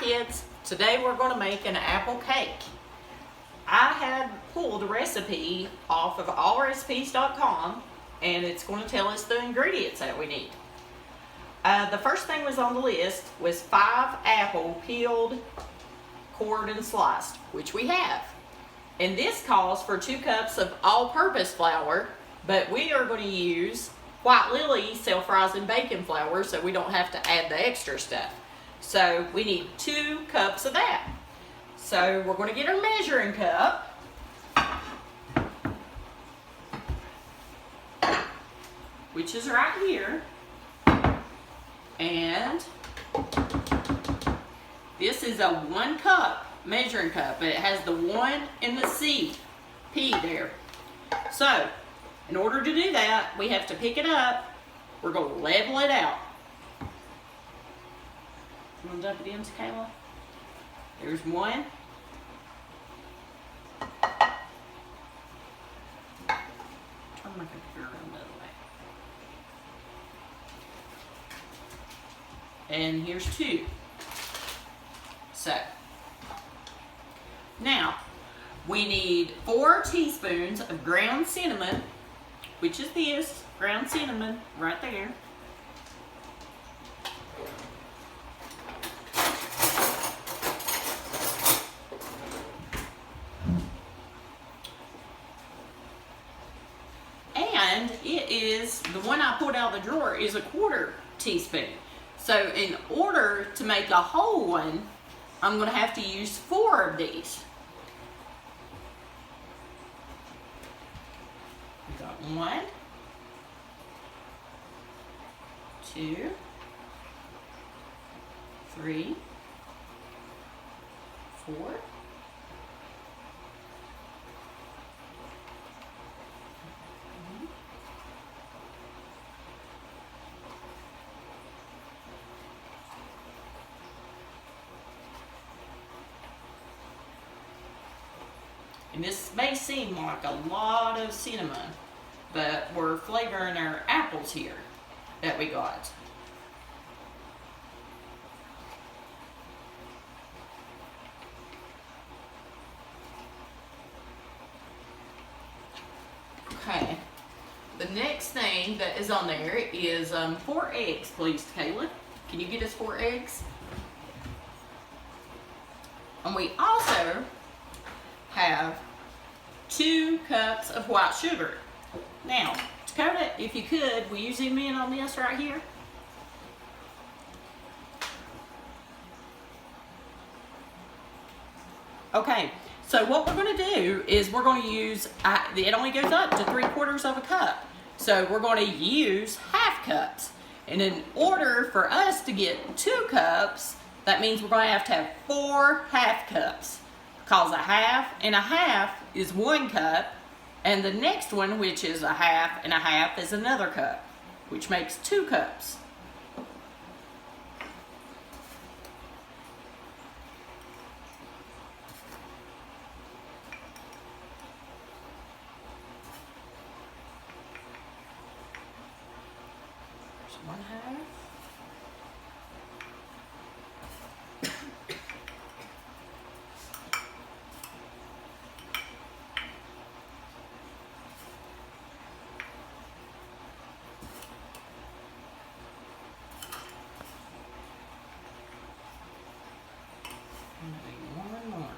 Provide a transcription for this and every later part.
kids, today we're going to make an apple cake. I had pulled a recipe off of allrecipes.com and it's going to tell us the ingredients that we need. The first thing was on the list was 5 apple peeled, cored, and sliced, which we have. And this calls for 2 cups of all-purpose flour, but we are going to use White Lily self-rising baking flour so we don't have to add the extra stuff. So we need 2 cups of that. So we're going to get our measuring cup. Which is right here. And this is a 1 cup measuring cup. It has the 1 and the P there. So, in order to do that, we have to pick it up. We're going to level it out. You want to dump it in, Kayla? There's 1. Turn my computer around the other way. And here's 2. So, now, we need 4 teaspoons of ground cinnamon, which is this, ground cinnamon, right there. And it is, the one I pulled out of the drawer is a 1/4 teaspoon. So in order to make a whole one, I'm going to have to use 4 of these. We got 1, 2, 3, 4, 5. And this may seem like a lot of cinnamon, but we're flavoring our apples here that we got. Okay, the next thing that is on there is 4 eggs, please, Kayla. Can you get us 4 eggs? And we also have 2 cups of white sugar. Now, Dakota, if you could, will you zoom in on this right here? Okay, so what we're going to do is we're going to use, it only goes up to 3/4 of a cup. So we're going to use half cups. And in order for us to get 2 cups, that means we're going to have 4 half cups. Because a half and a half is 1 cup, and the next one, which is a half and a half, is another cup, which makes 2 cups. There's 1/2. One more.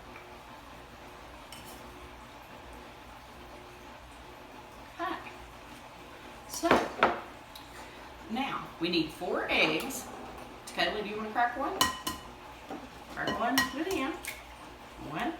Okay. So, now we need 4 eggs. Kayla, do you want to crack one? Crack one with him. 1.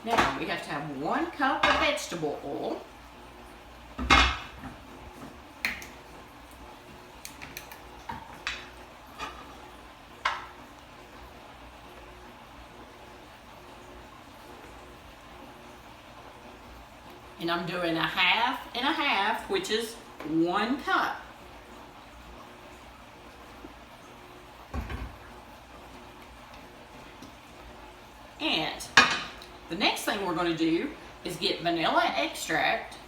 Now we have to have 1 cup of vegetable oil. And I'm doing a half and a half, which is 1 cup. And the next thing we're going to do is get vanilla extract.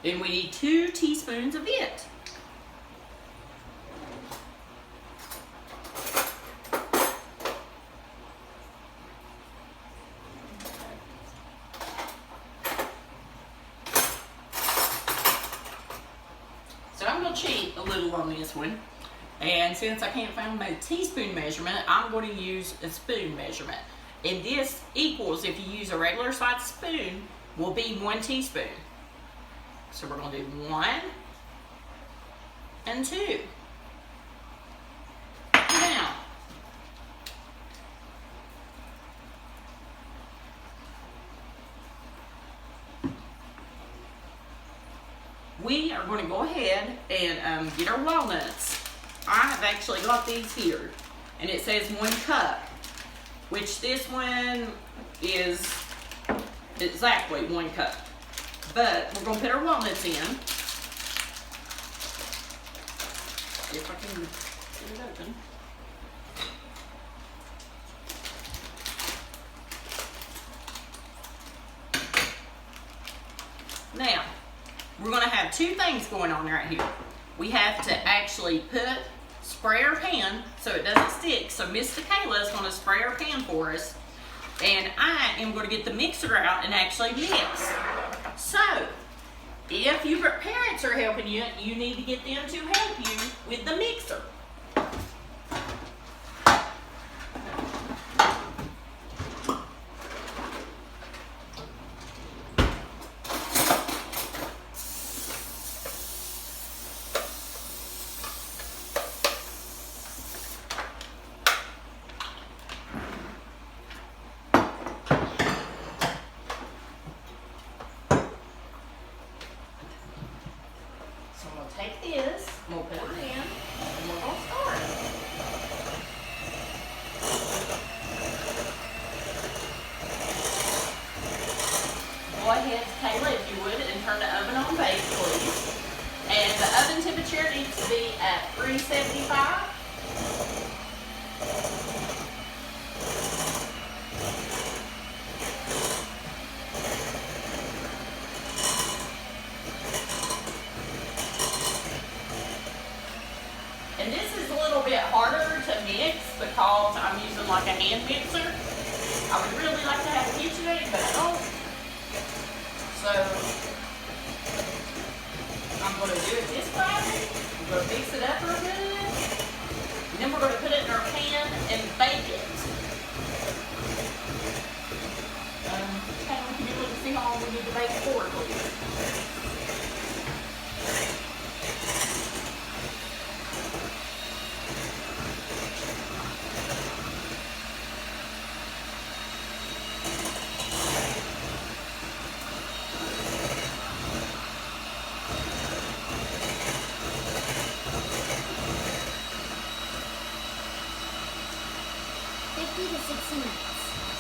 And we need 2 teaspoons of it. So I'm going to cheat a little on this one. And since I can't find my teaspoon measurement, I'm going to use a spoon measurement. And this equals, if you use a regular size spoon, will be 1 teaspoon. So we're going to do 1 and 2. Now, we are going to go ahead and get our walnuts. I have actually got these here, and it says 1 cup, which this one is exactly 1 cup. But we're going to put our walnuts in. See if I can get it open. Now, we're going to have 2 things going on right here. We have to actually spray our pan so it doesn't stick. So Miss Kayla is going to spray our pan for us. And I am going to get the mixer out and actually mix. So, if your parents are helping you, you need to get them to help you with the mixer. Take this, we'll put it in, and we're going to start. Go ahead, Kayla, if you would, and turn the oven on bake, please. And the oven temperature needs to be at 375. And this is a little bit harder to mix because I'm using like a hand mixer. I would really like to have a KitchenAid, but I don't. So I'm going to do it this way. I'm going to mix it up real good. And then we're going to put it in our pan and bake it. Can you look and see how long we need to bake it for, please?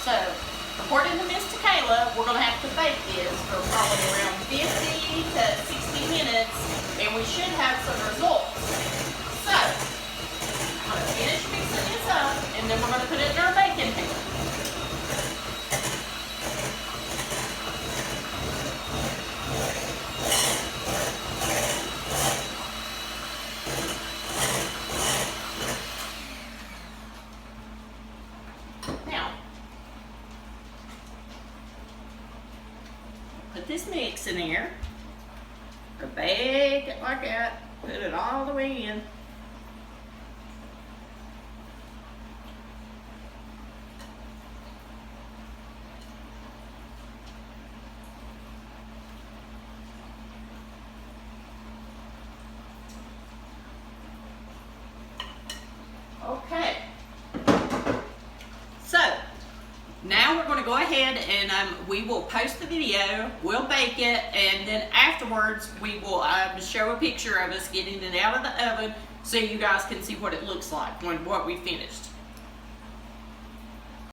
So, according to Miss Kayla, we're going to have to bake this for probably around 50 to 60 minutes, and we should have some results. So, I'm going to finish mixing this up, and then we're going to put it in our baking pan. Put this mix in there, or bake it like that, put it all the way in. Okay, so now we're going to go ahead and we will post the video, we'll bake it, and then afterwards we will show a picture of us getting it out of the oven so you guys can see what it looks like when what we finished.